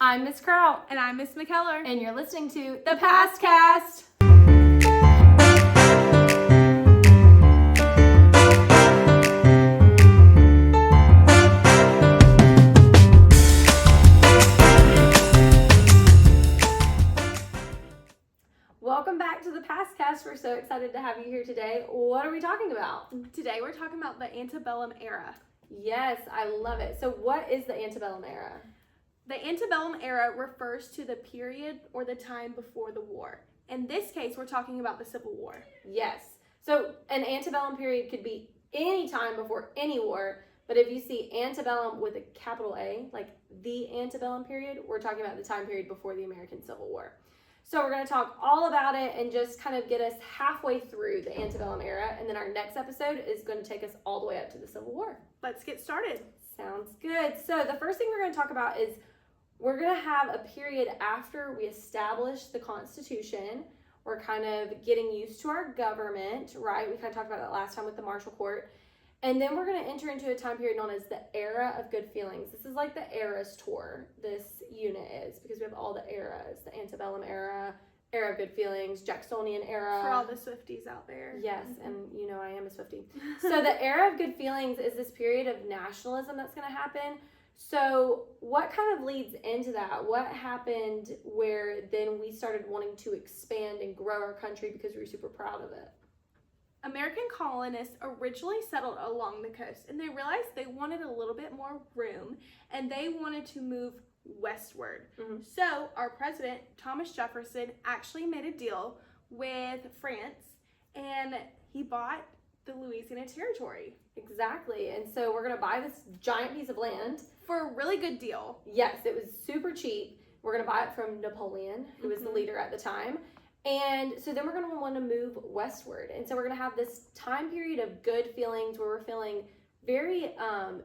I'm Miss Kraut. And I'm Miss McKellar. And you're listening to the Pastcast. Welcome back to the Pastcast. We're so excited to have you here today. What are we talking about? Today we're talking about the Antebellum Era. Yes, I love it. So what is the Antebellum Era? The Antebellum Era refers to the period or the time before the war. In this case, we're talking about the Civil War. Yes. So an antebellum period could be any time before any war, but if you see antebellum with a capital A, like the antebellum period, we're talking about the time period before the American Civil War. So we're going to talk all about it and just kind of get us halfway through the Antebellum Era. And then our next episode is going to take us all the way up to the Civil War. Let's get started. Sounds good. So the first thing we're going to talk about is we're going to have a period after we establish the Constitution. We're kind of getting used to our government, right? We kind of talked about that last time with the Marshall Court. And then we're going to enter into a time period known as the Era of Good Feelings. This is like the Eras tour, this unit is, because we have all the eras, the Antebellum Era, Era of Good Feelings, Jacksonian Era. For all the Swifties out there. Yes, and you know I am a Swiftie. So the Era of Good Feelings is this period of nationalism that's going to happen. So what kind of leads into that? What happened where then we started wanting to expand and grow our country because we were super proud of it? American colonists originally settled along the coast, and they realized they wanted a little bit more room, and they wanted to move westward. Mm-hmm. So our president, Thomas Jefferson, actually made a deal with France, and he bought the Louisiana Territory. Exactly. And so we're going to buy this giant piece of land. For a really good deal. Yes, it was super cheap. We're going to buy it from Napoleon, who was the leader at the time. And so then we're going to want to move westward. And so we're going to have this time period of good feelings where we're feeling very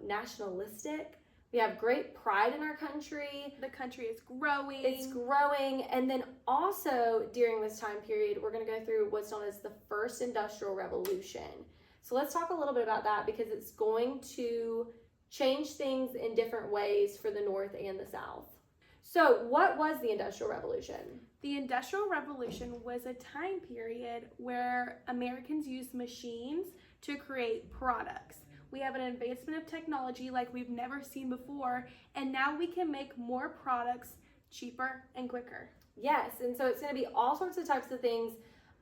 nationalistic. We have great pride in our country. The country is growing. It's growing. And then also during this time period, we're going to go through what's known as the first industrial revolution. So let's talk a little bit about that because it's going to change things in different ways for the North and the South. So what was the Industrial Revolution? The Industrial Revolution was a time period where Americans used machines to create products. We have an advancement of technology like we've never seen before, and now we can make more products cheaper and quicker. Yes, and so it's going to be all sorts of types of things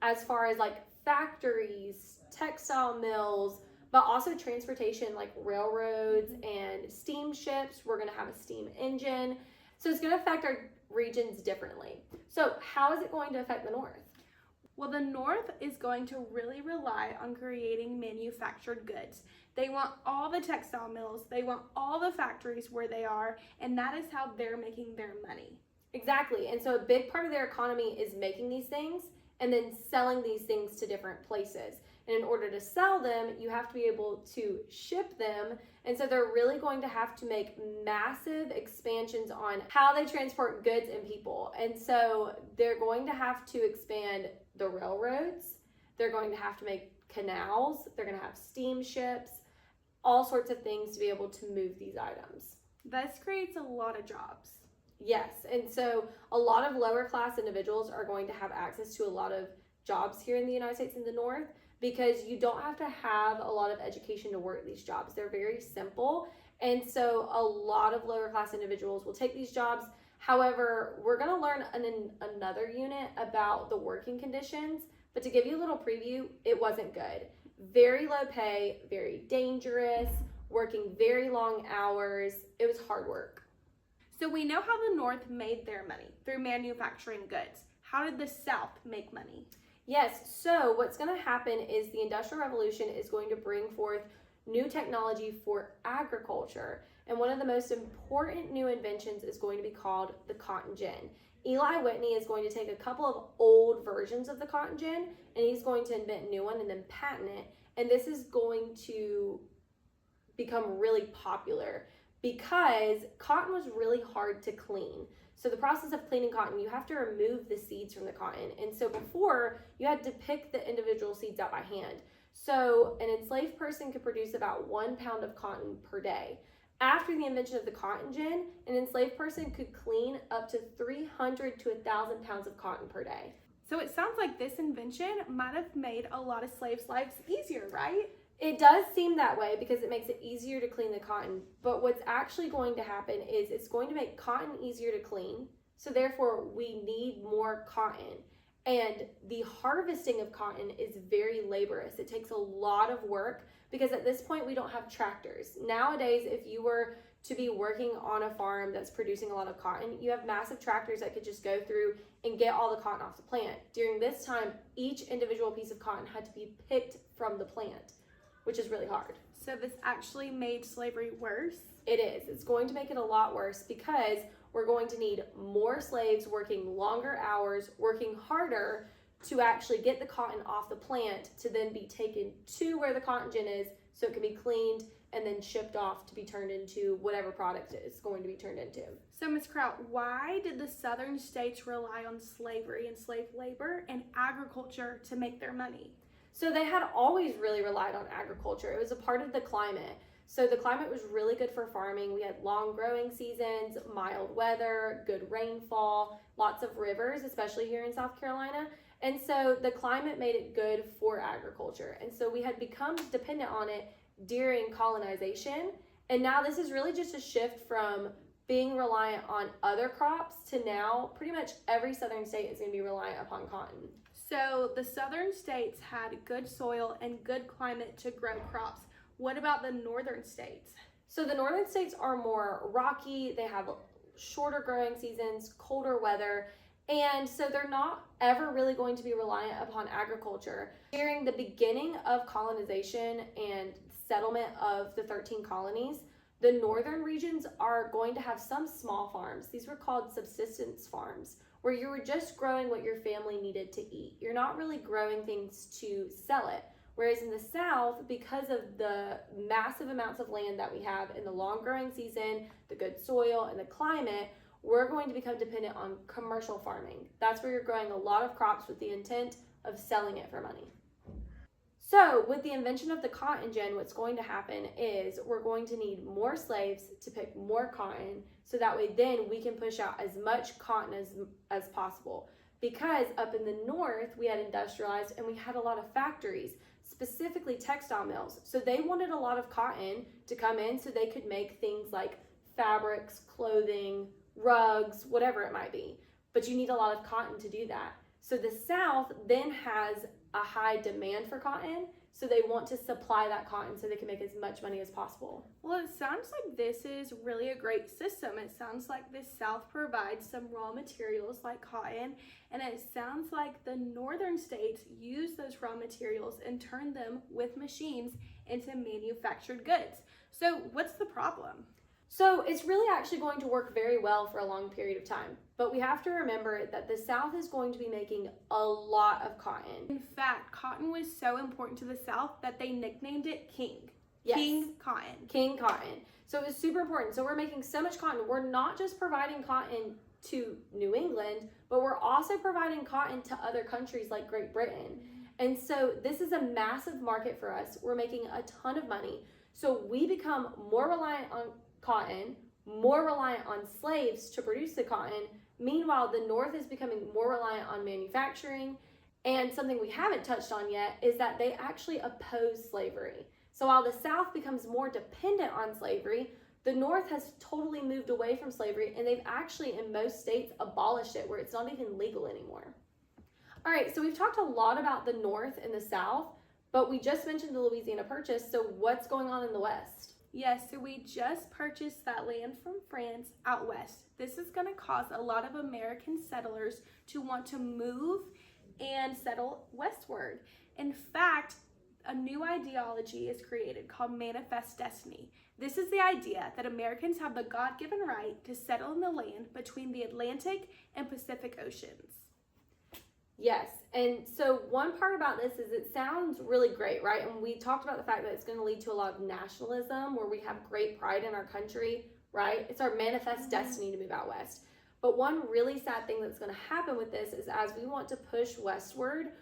as far as like factories, textile mills, but also transportation like railroads and steamships. We're going to have a steam engine. So it's going to affect our regions differently. So how is it going to affect the North? Well, the North is going to really rely on creating manufactured goods. They want all the textile mills, they want all the factories where they are, and that is how they're making their money. Exactly. And so a big part of their economy is making these things and then selling these things to different places. And in order to sell them, you have to be able to ship them. And so they're really going to have to make massive expansions on how they transport goods and people. And so they're going to have to expand the railroads. They're going to have to make canals. They're going to have steamships, all sorts of things to be able to move these items. This creates a lot of jobs. Yes. And so a lot of lower class individuals are going to have access to a lot of jobs here in the United States in the North, because you don't have to have a lot of education to work these jobs. They're very simple. And so a lot of lower class individuals will take these jobs. However, we're going to learn in another unit about the working conditions. But to give you a little preview, it wasn't good. Very low pay, very dangerous, working very long hours. It was hard work. So we know how the North made their money through manufacturing goods. How did the South make money? Yes, so what's going to happen is the Industrial Revolution is going to bring forth new technology for agriculture. And one of the most important new inventions is going to be called the cotton gin. Eli Whitney is going to take a couple of old versions of the cotton gin and he's going to invent a new one and then patent it. And this is going to become really popular because cotton was really hard to clean. So the process of cleaning cotton, you have to remove the seeds from the cotton. And so before, you had to pick the individual seeds out by hand. So an enslaved person could produce about 1 pound of cotton per day. After the invention of the cotton gin, an enslaved person could clean up to 300 to 1,000 pounds of cotton per day. So it sounds like this invention might have made a lot of slaves' lives easier, right? It does seem that way because it makes it easier to clean the cotton, but what's actually going to happen is it's going to make cotton easier to clean, so therefore we need more cotton. And the harvesting of cotton is very laborious. It takes a lot of work because at this point we don't have tractors. Nowadays, if you were to be working on a farm that's producing a lot of cotton, you have massive tractors that could just go through and get all the cotton off the plant. During this time, each individual piece of cotton had to be picked from the plant, which is really hard. So this actually made slavery worse? It is. It's going to make it a lot worse because we're going to need more slaves working longer hours, working harder to actually get the cotton off the plant to then be taken to where the cotton gin is so it can be cleaned and then shipped off to be turned into whatever product it's going to be turned into. So, Ms. Kraut, why did the southern states rely on slavery and slave labor and agriculture to make their money? So they had always really relied on agriculture. It was a part of the climate. So the climate was really good for farming. We had long growing seasons, mild weather, good rainfall, lots of rivers, especially here in South Carolina. And so the climate made it good for agriculture. And so we had become dependent on it during colonization. And now this is really just a shift from being reliant on other crops to now pretty much every southern state is going to be reliant upon cotton. So the southern states had good soil and good climate to grow crops. What about the northern states? So the northern states are more rocky. They have shorter growing seasons, colder weather, and so they're not ever really going to be reliant upon agriculture. During the beginning of colonization and settlement of the 13 colonies, the northern regions are going to have some small farms. These were called subsistence farms, where you were just growing what your family needed to eat. You're not really growing things to sell it. Whereas in the South, because of the massive amounts of land that we have in the long growing season, the good soil, and the climate, we're going to become dependent on commercial farming. That's where you're growing a lot of crops with the intent of selling it for money. So with the invention of the cotton gin, what's going to happen is we're going to need more slaves to pick more cotton so that way then we can push out as much cotton as possible. Because up in the north, we had industrialized and we had a lot of factories, specifically textile mills. So they wanted a lot of cotton to come in so they could make things like fabrics, clothing, rugs, whatever it might be. But you need a lot of cotton to do that. So the South then has a high demand for cotton, so they want to supply that cotton so they can make as much money as possible. Well, it sounds like this is really a great system. It sounds like the South provides some raw materials like cotton, and it sounds like the northern states use those raw materials and turn them with machines into manufactured goods. So what's the problem? So it's really actually going to work very well for a long period of time. But we have to remember that the South is going to be making a lot of cotton. In fact, cotton was so important to the South that they nicknamed it King. Yes. King Cotton. King Cotton. So it was super important. So we're making so much cotton. We're not just providing cotton to New England, but we're also providing cotton to other countries like Great Britain. And so this is a massive market for us. We're making a ton of money. So we become more reliant on cotton, more reliant on slaves to produce the cotton. Meanwhile, the North is becoming more reliant on manufacturing. And something we haven't touched on yet is that they actually oppose slavery. So while the South becomes more dependent on slavery, the North has totally moved away from slavery, and they've actually, in most states, abolished it, where it's not even legal anymore. All right, so we've talked a lot about the North and the South, but we just mentioned the Louisiana Purchase, so what's going on in the West? Yes, so we just purchased that land from France out west. This is going to cause a lot of American settlers to want to move and settle westward. In fact, a new ideology is created called Manifest Destiny. This is the idea that Americans have the God-given right to settle in the land between the Atlantic and Pacific Oceans. Yes, and so one part about this is it sounds really great, right? And we talked about the fact that it's going to lead to a lot of nationalism, where we have great pride in our country, right? It's our manifest destiny to move out west. But one really sad thing that's going to happen with this is as we want to push westward,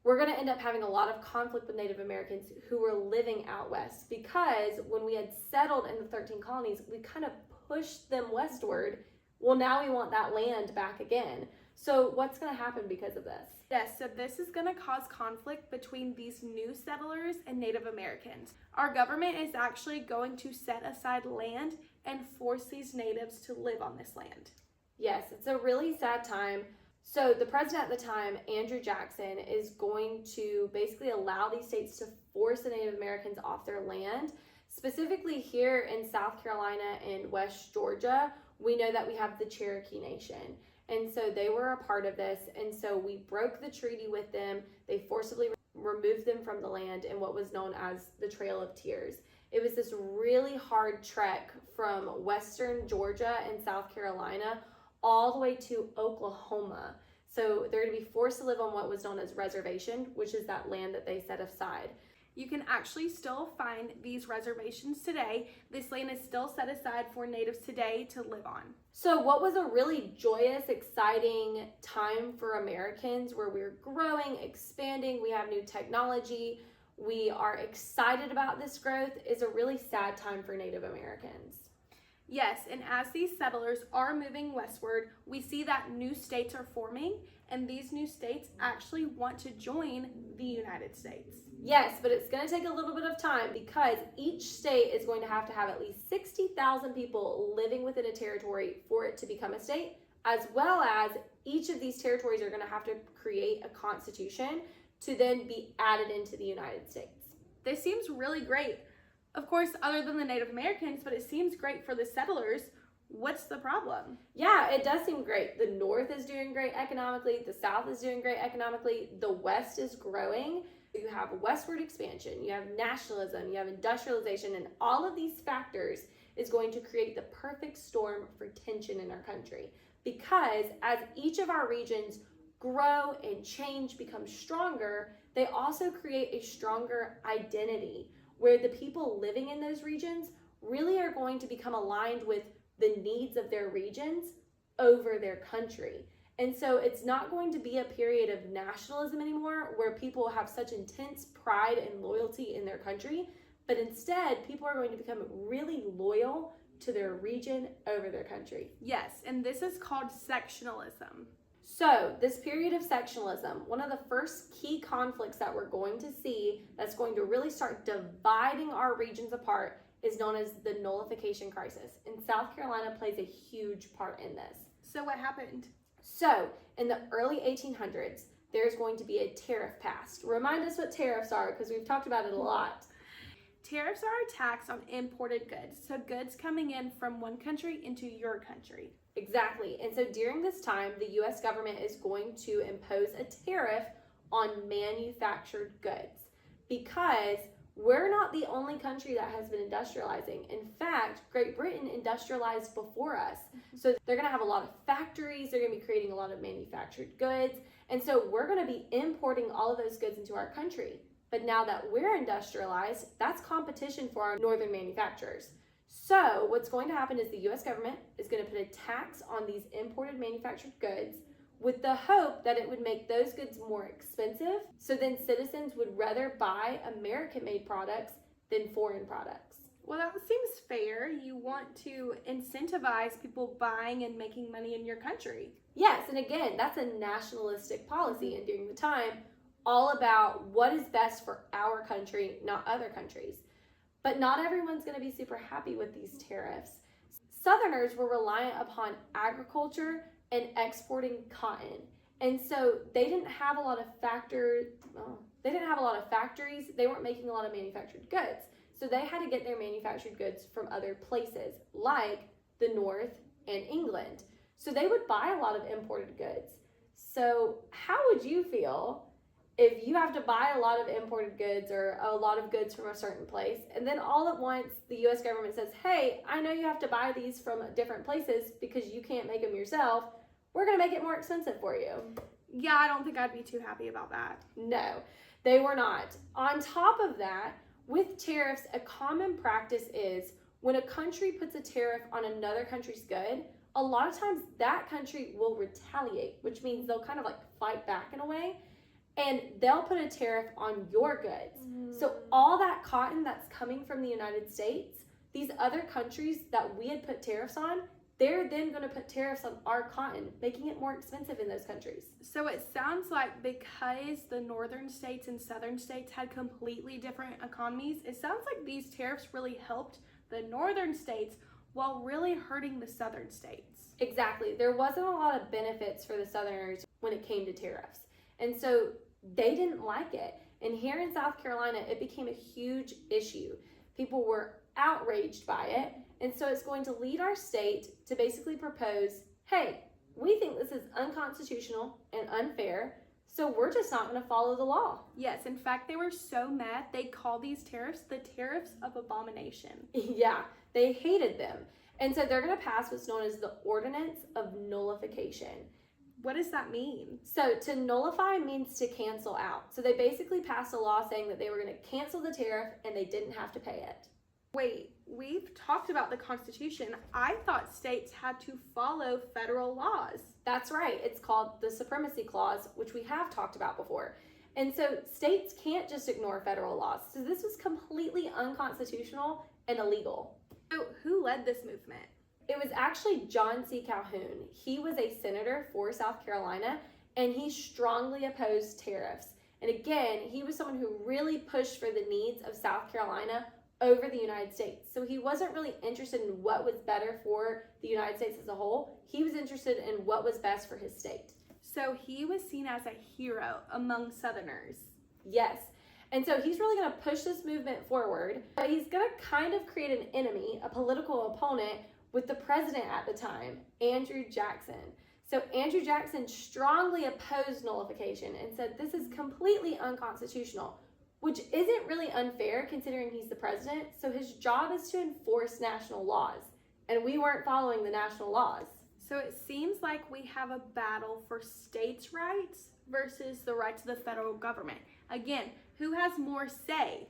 we're going to end up having a lot of conflict with Native Americans who were living out west, because when we had settled in the 13 colonies, we kind of pushed them westward. Well, now we want that land back again. So what's going to happen because of this? Yes, so this is going to cause conflict between these new settlers and Native Americans. Our government is actually going to set aside land and force these natives to live on this land. Yes, it's a really sad time. So the president at the time, Andrew Jackson, is going to basically allow these states to force the Native Americans off their land. Specifically here in South Carolina and West Georgia, we know that we have the Cherokee Nation. And so they were a part of this. And so we broke the treaty with them. They forcibly removed them from the land in what was known as the Trail of Tears. It was this really hard trek from western Georgia and South Carolina all the way to Oklahoma. So they're going to be forced to live on what was known as reservation, which is that land that they set aside. You can actually still find these reservations today. This land is still set aside for natives today to live on. So what was a really joyous, exciting time for Americans, where we're growing, expanding, we have new technology, we are excited about this growth, is a really sad time for Native Americans. Yes, and as these settlers are moving westward, we see that new states are forming, and these new states actually want to join the United States. Yes, but it's going to take a little bit of time, because each state is going to have at least 60,000 people living within a territory for it to become a state, as well as each of these territories are going to have to create a constitution to then be added into the United States. This seems really great. Of course, other than the Native Americans, but it seems great for the settlers. What's the problem? Yeah, it does seem great. The North is doing great economically. The South is doing great economically. The West is growing. You have westward expansion. You have nationalism. You have industrialization. And all of these factors is going to create the perfect storm for tension in our country. Because as each of our regions grow and change, become stronger, they also create a stronger identity, where the people living in those regions really are going to become aligned with the needs of their regions over their country. And so it's not going to be a period of nationalism anymore, where people have such intense pride and loyalty in their country, but instead people are going to become really loyal to their region over their country. Yes, and this is called sectionalism. So this period of sectionalism, one of the first key conflicts that we're going to see that's going to really start dividing our regions apart is known as the nullification crisis. And South Carolina plays a huge part in this. So what happened? So in the early 1800s, there's going to be a tariff passed. Remind us what tariffs are, because we've talked about it a lot. Tariffs are a tax on imported goods. So goods coming in from one country into your country. Exactly. And so during this time, the U.S. government is going to impose a tariff on manufactured goods, because we're not the only country that has been industrializing. In fact, Great Britain industrialized before us. So they're going to have a lot of factories. They're going to be creating a lot of manufactured goods. And so we're going to be importing all of those goods into our country. But now that we're industrialized, that's competition for our northern manufacturers. So what's going to happen is the U.S. government is going to put a tax on these imported manufactured goods, with the hope that it would make those goods more expensive. So then citizens would rather buy American-made products than foreign products. Well, that seems fair. You want to incentivize people buying and making money in your country. Yes, and again, that's a nationalistic policy. And during the time, all about what is best for our country, not other countries. But not everyone's going to be super happy with these tariffs. Southerners were reliant upon agriculture and exporting cotton. And so they didn't have a lot of factories. They weren't making a lot of manufactured goods. So they had to get their manufactured goods from other places, like the North and England. So they would buy a lot of imported goods. So how would you feel if you have to buy a lot of imported goods or a lot of goods from a certain place, and then all at once the U.S. government says, hey, I know you have to buy these from different places because you can't make them yourself. We're going to make it more expensive for you. Yeah, I don't think I'd be too happy about that. No, they were not. On top of that, with tariffs, a common practice is when a country puts a tariff on another country's good, a lot of times that country will retaliate, which means they'll kind of like fight back in a way. and they'll put a tariff on your goods. So all that cotton that's coming from the United States, these other countries that we had put tariffs on, they're then going to put tariffs on our cotton, making it more expensive in those countries. So it sounds like because the northern states and southern states had completely different economies, it sounds like these tariffs really helped the northern states while really hurting the southern states. Exactly. There wasn't a lot of benefits for the Southerners when it came to tariffs. And so they didn't like it. And here in South Carolina, it became a huge issue. People were outraged by it. And so it's going to lead our state to basically propose, hey, we think this is unconstitutional and unfair, so we're just not going to follow the law. Yes, in fact, they were so mad, they called these tariffs the tariffs of abomination. Yeah, they hated them. And so they're going to pass what's known as the Ordinance of Nullification. What does that mean? So to nullify means to cancel out. So they basically passed a law saying that they were going to cancel the tariff and they didn't have to pay it. Wait, we've talked about the Constitution. I thought states had to follow federal laws. That's right. It's called the Supremacy Clause, which we have talked about before. And so states can't just ignore federal laws. So this was completely unconstitutional and illegal. So who led this movement? It was actually John C. Calhoun. He was a senator for South Carolina, and he strongly opposed tariffs. And again, he was someone who really pushed for the needs of South Carolina over the United States. So he wasn't really interested in what was better for the United States as a whole. He was interested in what was best for his state. So he was seen as a hero among Southerners. Yes. And so he's really going to push this movement forward, but he's going to kind of create an enemy, a political opponent, with the president at the time, Andrew Jackson. So Andrew Jackson strongly opposed nullification and said this is completely unconstitutional, which isn't really unfair considering he's the president. So his job is to enforce national laws, and we weren't following the national laws. So it seems like we have a battle for states' rights versus the rights of the federal government. Again, who has more say?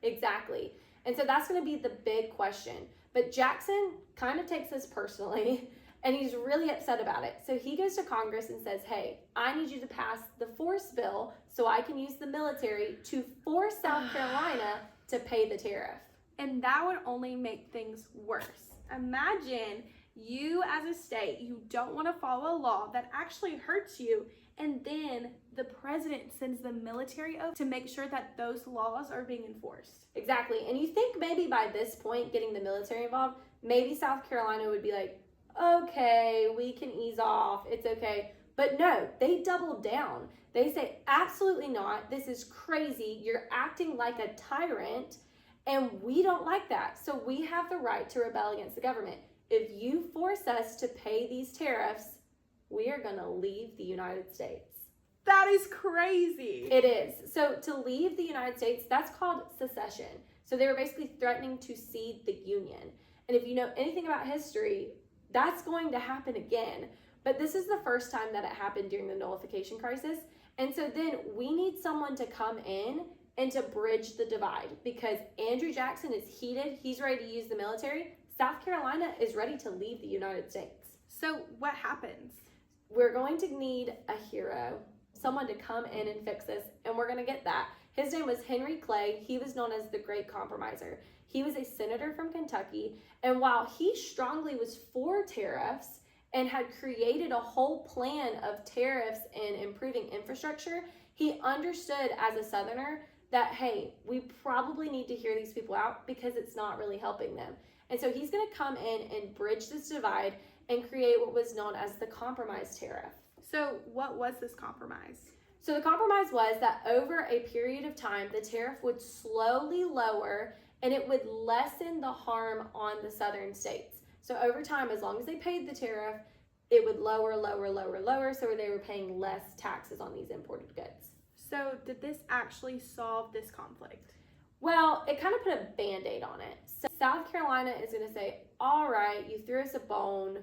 Exactly. And so that's going to be the big question. But Jackson kind of takes this personally, and he's really upset about it. So he goes to Congress and says, hey, I need you to pass the force bill so I can use the military to force South Carolina to pay the tariff. And that would only make things worse. Imagine you as a state, you don't want to follow a law that actually hurts you, and then the president sends the military over to make sure that those laws are being enforced. Exactly. And you think maybe by this point, getting the military involved, maybe South Carolina would be like, okay, we can ease off, it's okay. But no, they doubled down. They say, absolutely not, this is crazy, you're acting like a tyrant, and we don't like that. So we have the right to rebel against the government. If you force us to pay these tariffs, we are going to leave the United States. That is crazy. It is. So to leave the United States, that's called secession. So they were basically threatening to cede the Union. And if you know anything about history, that's going to happen again. But this is the first time that it happened during the nullification crisis. And so then we need someone to come in and to bridge the divide, because Andrew Jackson is heated. He's ready to use the military. South Carolina is ready to leave the United States. So what happens? We're going to need a hero, someone to come in and fix this, and we're going to get that. His name was Henry Clay. He was known as the Great Compromiser. He was a senator from Kentucky, and while he strongly was for tariffs and had created a whole plan of tariffs and improving infrastructure, he understood as a Southerner that, hey, we probably need to hear these people out because it's not really helping them. And so he's going to come in and bridge this divide and create what was known as the compromise tariff. So what was this compromise? So the compromise was that over a period of time, the tariff would slowly lower and it would lessen the harm on the southern states. So over time, as long as they paid the tariff, it would lower, so they were paying less taxes on these imported goods. So did this actually solve this conflict? Well, it kind of put a Band-Aid on it. So South Carolina is going to say, all right, you threw us a bone,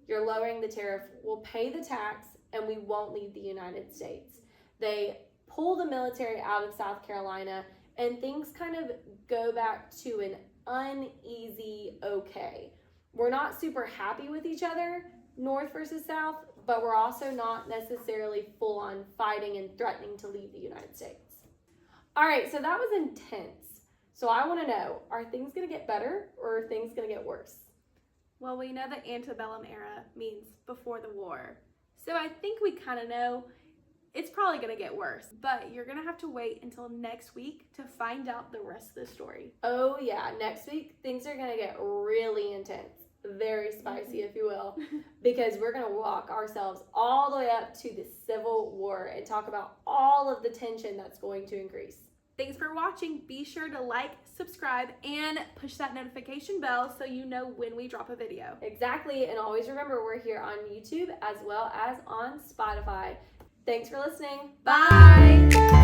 you're lowering the tariff, we'll pay the tax, and we won't leave the United States. They pull the military out of South Carolina, and things kind of go back to an uneasy okay. We're not super happy with each other, North versus South, but we're also not necessarily full on fighting and threatening to leave the United States. All right, so that was intense. So I want to know, are things going to get better or are things going to get worse? Well, we know that Antebellum Era means before the war. So I think we kind of know it's probably going to get worse. But you're going to have to wait until next week to find out the rest of the story. Oh yeah, next week things are going to get really intense. Very spicy, if you will, because we're going to walk ourselves all the way up to the Civil War and talk about all of the tension that's going to increase. Thanks for watching. Be sure to like, subscribe, and push that notification bell so you know when we drop a video. Exactly, and always remember we're here on YouTube as well as on Spotify. Thanks for listening. Bye!